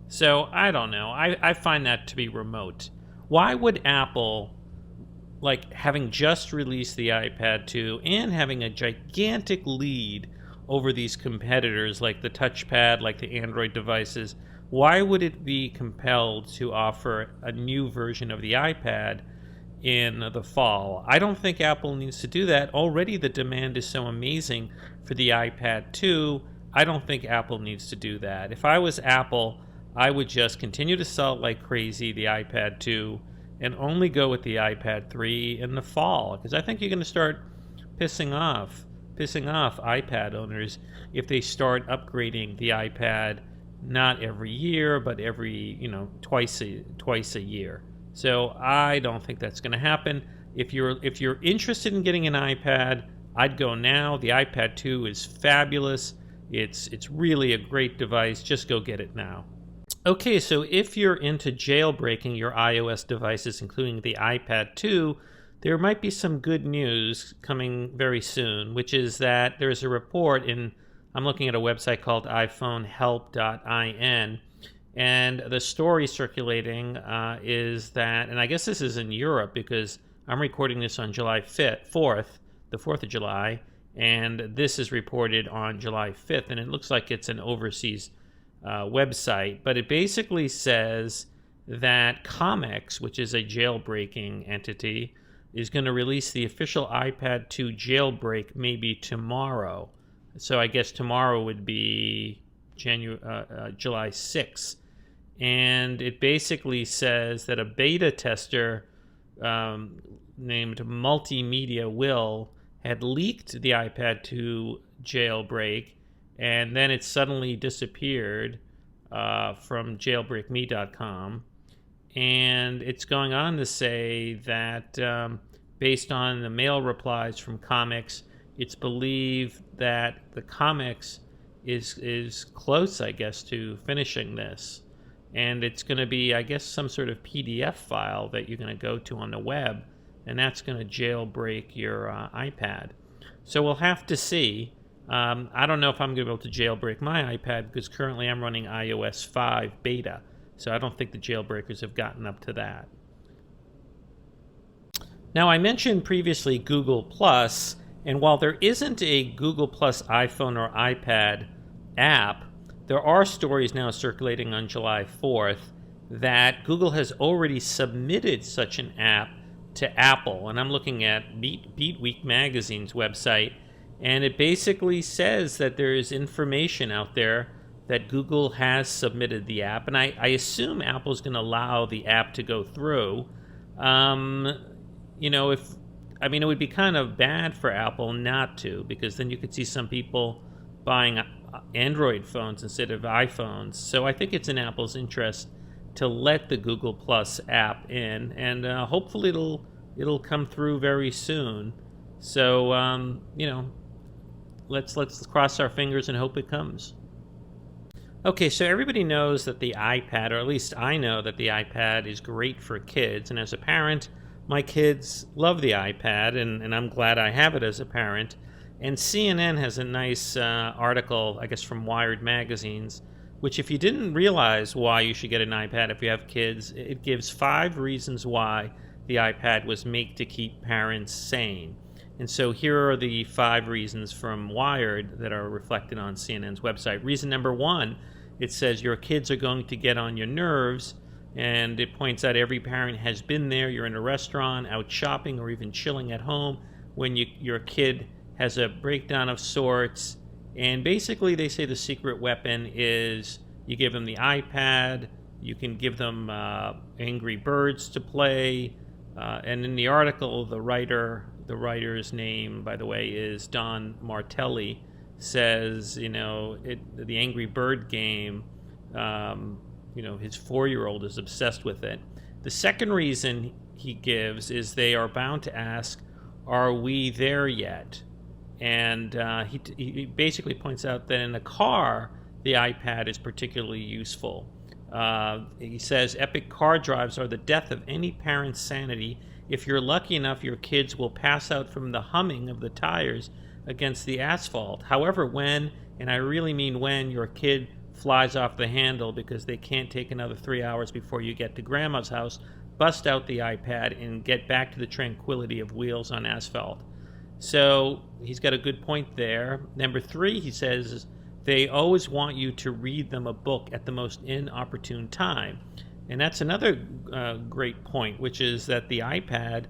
So I don't know. I find that to be remote. Why would Apple, having just released the iPad 2 and having a gigantic lead over these competitors like the Touchpad, like the Android devices, why would it be compelled to offer a new version of the iPad in the fall? I don't think Apple needs to do that. Already the demand is so amazing for the iPad 2. I don't think Apple needs to do that. If I was Apple, I would just continue to sell it like crazy, the iPad 2, and only go with the iPad 3 in the fall, because I think you're going to start pissing off iPad owners if they start upgrading the iPad not every year, but every twice a year. So I don't think that's going to happen. If you're interested in getting an iPad, I'd go now. The iPad 2 is fabulous. It's really a great device. Just go get it now. Okay, so if you're into jailbreaking your iOS devices, including the iPad 2, there might be some good news coming very soon, which is that there's a report I'm looking at a website called iPhoneHelp.in, and the story circulating is that, and I guess this is in Europe because I'm recording this on July 4th, the 4th of July, and this is reported on July 5th, and it looks like it's an overseas website, but it basically says that Comex, which is a jailbreaking entity, is going to release the official iPad 2 jailbreak maybe tomorrow. So I guess tomorrow would be July 6th. And it basically says that a beta tester named Multimedia Will had leaked the iPad 2 jailbreak, and then it suddenly disappeared from jailbreakme.com. And it's going on to say that based on the mail replies from Comex, it's believed that the Comex is close, I guess, to finishing this. And it's going to be, I guess, some sort of PDF file that you're going to go to on the web, and that's going to jailbreak your iPad. So we'll have to see. I don't know if I'm going to be able to jailbreak my iPad because currently I'm running iOS 5 beta. So I don't think the jailbreakers have gotten up to that. Now, I mentioned previously Google+, and while there isn't a Google+ iPhone or iPad app, there are stories now circulating on July 4th that Google has already submitted such an app to Apple. And I'm looking at Beatweek Magazine's website, and it basically says that there is information out there that Google has submitted the app, and I assume Apple's going to allow the app to go through. It would be kind of bad for Apple not to, because then you could see some people buying Android phones instead of iPhones. So I think it's in Apple's interest to let the Google Plus app in, and hopefully it'll come through very soon. So let's cross our fingers and hope it comes. Okay, so everybody knows that the iPad, or at least I know that the iPad is great for kids. And as a parent, my kids love the iPad, and I'm glad I have it as a parent. And CNN has a nice article, I guess from Wired Magazines, which if you didn't realize why you should get an iPad if you have kids, it gives 5 reasons why the iPad was made to keep parents sane. And so here are the 5 reasons from Wired that are reflected on CNN's website. Reason number 1, it says your kids are going to get on your nerves, and it points out every parent has been there. You're in a restaurant, out shopping, or even chilling at home when your kid has a breakdown of sorts. And basically they say the secret weapon is you give them the iPad, you can give them Angry Birds to play, and in the article, the writer's name, by the way, is Don Martelli, says, the Angry Bird game, his 4-year-old is obsessed with it. The second reason he gives is they are bound to ask, are we there yet? And he basically points out that in the car, the iPad is particularly useful. He says, epic car drives are the death of any parent's sanity. If you're lucky enough, your kids will pass out from the humming of the tires against the asphalt. However, when, and I really mean when, your kid flies off the handle because they can't take another 3 hours before you get to grandma's house, bust out the iPad and get back to the tranquility of wheels on asphalt. So he's got a good point there. Number 3, he says, they always want you to read them a book at the most inopportune time. And that's another great point, which is that the iPad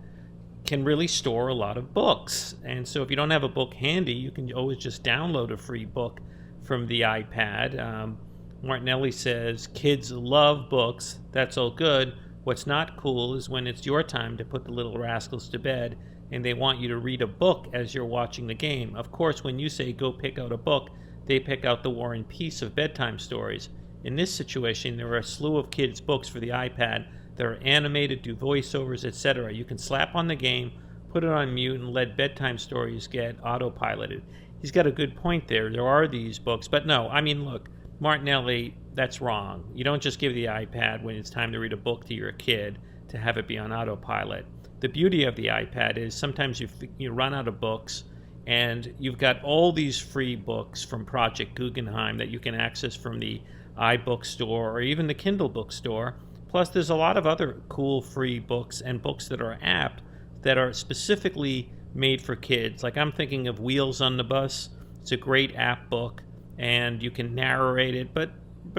can really store a lot of books. And so if you don't have a book handy, you can always just download a free book from the iPad. Martinelli says, kids love books. That's all good. What's not cool is when it's your time to put the little rascals to bed and they want you to read a book as you're watching the game. Of course, when you say go pick out a book, they pick out the War and Peace of bedtime stories. In this situation, there are a slew of kids' books for the iPad that are animated, do voiceovers, etc. You can slap on the game, put it on mute, and let bedtime stories get autopiloted. He's got a good point there. There are these books, but no, I mean, look, Martinelli, that's wrong. You don't just give the iPad when it's time to read a book to your kid to have it be on autopilot. The beauty of the iPad is sometimes you run out of books, and you've got all these free books from Project Guggenheim that you can access from the iBookstore or even the Kindle bookstore. Plus, there's a lot of other cool free books and books that are app that are specifically made for kids. Like I'm thinking of Wheels on the Bus. It's a great app book, and you can narrate it, but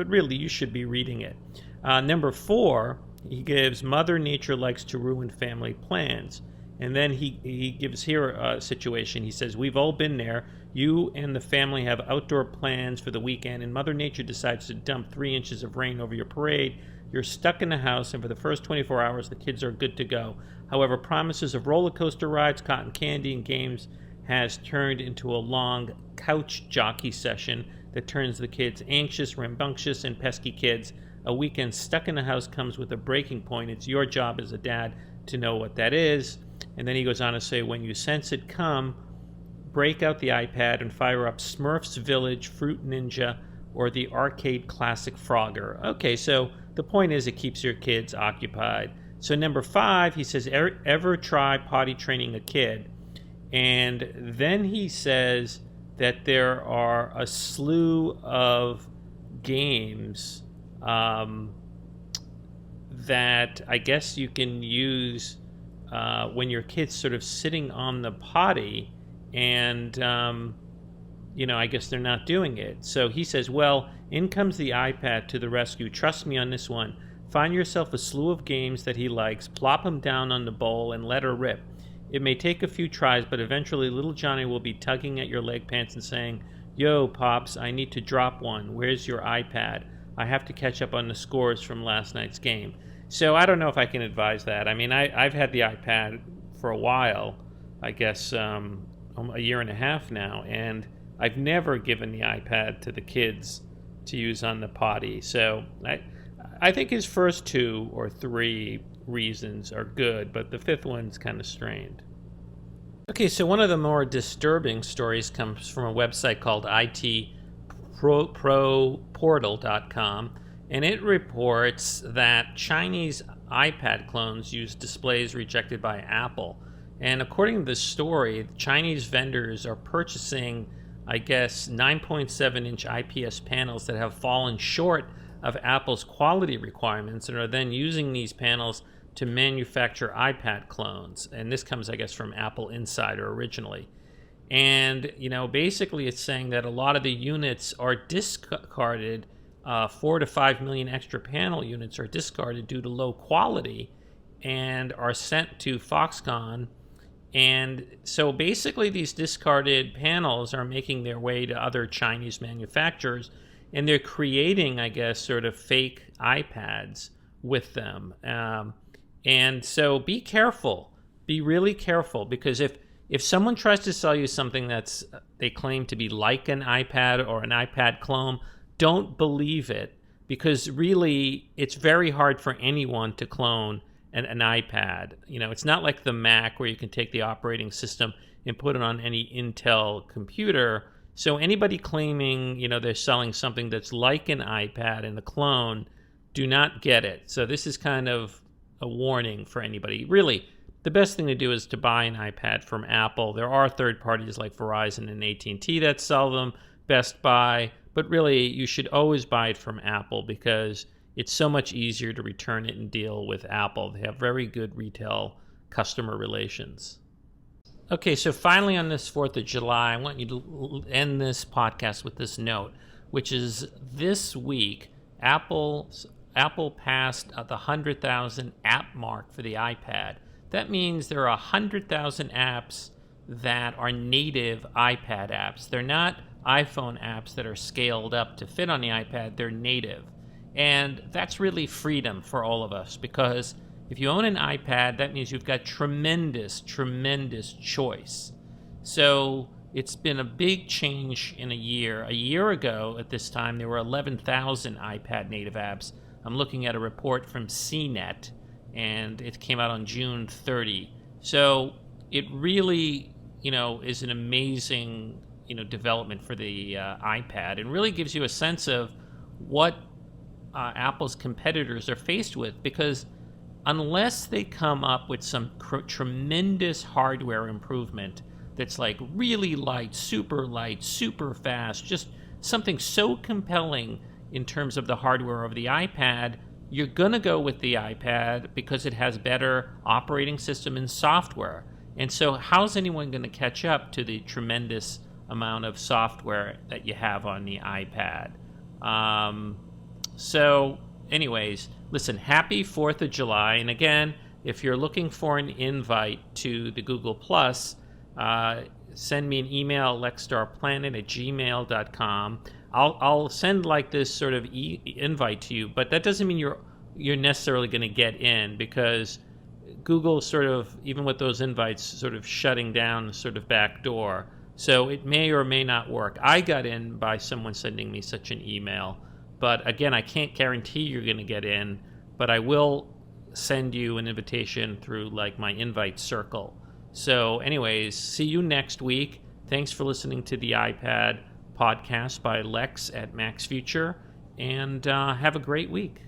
really you should be reading it. Number 4, he gives Mother Nature Likes to Ruin Family Plans. And then he gives here a situation. He says, we've all been there. You and the family have outdoor plans for the weekend, and Mother Nature decides to dump 3 inches of rain over your parade. You're stuck in the house, and for the first 24 hours, the kids are good to go. However, promises of roller coaster rides, cotton candy, and games has turned into a long couch jockey session that turns the kids anxious, rambunctious, and pesky kids. A weekend stuck in the house comes with a breaking point. It's your job as a dad to know what that is. And then he goes on to say, when you sense it come, break out the iPad and fire up Smurfs Village, Fruit Ninja, or the arcade classic Frogger. Okay, so the point is it keeps your kids occupied. So number 5, he says, ever try potty training a kid? And then he says that there are a slew of games that I guess you can use when your kid's sort of sitting on the potty and, I guess they're not doing it. So he says, well, in comes the iPad to the rescue. Trust me on this one. Find yourself a slew of games that he likes, plop them down on the bowl, and let her rip. It may take a few tries, but eventually little Johnny will be tugging at your leg pants and saying, yo, Pops, I need to drop one. Where's your iPad? I have to catch up on the scores from last night's game. So I don't know if I can advise that. I mean, I've had the iPad for a while, I guess a year and a half now, and I've never given the iPad to the kids to use on the potty. So I think his first 2 or 3 reasons are good, but the 5th one's kind of strained. Okay, so one of the more disturbing stories comes from a website called itproportal.com, and it reports that Chinese iPad clones use displays rejected by Apple. And according to this story, Chinese vendors are purchasing, I guess, 9.7-inch IPS panels that have fallen short of Apple's quality requirements and are then using these panels to manufacture iPad clones. And this comes, I guess, from Apple Insider originally. And, basically it's saying that a lot of the units are discarded. 4 to 5 million extra panel units are discarded due to low quality and are sent to Foxconn. And so basically these discarded panels are making their way to other Chinese manufacturers, and they're creating, I guess, sort of fake iPads with them. And so be careful. Be really careful, because if someone tries to sell you something that's they claim to be like an iPad or an iPad clone, don't believe it, because really it's very hard for anyone to clone an iPad. It's not like the Mac where you can take the operating system and put it on any Intel computer. So anybody claiming, they're selling something that's like an iPad and a clone, do not get it. So this is kind of a warning for anybody. Really, the best thing to do is to buy an iPad from Apple. There are third parties like Verizon and AT&T that sell them, Best Buy, but really you should always buy it from Apple because it's so much easier to return it and deal with Apple. They have very good retail customer relations. Okay, so finally on this 4th of July, I want you to end this podcast with this note, which is this week, Apple passed the 100,000 app mark for the iPad. That means there are 100,000 apps that are native iPad apps. They're not iPhone apps that are scaled up to fit on the iPad. They're native. And that's really freedom for all of us, because if you own an iPad, that means you've got tremendous, tremendous choice. So it's been a big change in a year. A year ago at this time, there were 11,000 iPad native apps. I'm looking at a report from CNET, and it came out on June 30. So it really, is an amazing, development for the iPad, and really gives you a sense of what Apple's competitors are faced with, because unless they come up with some tremendous hardware improvement that's like really light, super fast, just something so compelling in terms of the hardware of the iPad, you're going to go with the iPad because it has better operating system and software. And so how's anyone going to catch up to the tremendous amount of software that you have on the iPad? So anyways, listen, happy 4th of July. And again, if you're looking for an invite to the Google Plus, send me an email, lexstarplanet@gmail.com. I'll send like this sort of invite to you, but that doesn't mean you're necessarily going to get in, because Google sort of, even with those invites, sort of shutting down the sort of back door. So it may or may not work. I got in by someone sending me such an email. But again, I can't guarantee you're going to get in, but I will send you an invitation through like my invite circle. So anyways, see you next week. Thanks for listening to the iPad podcast by Lex at Mac's Future, and have a great week.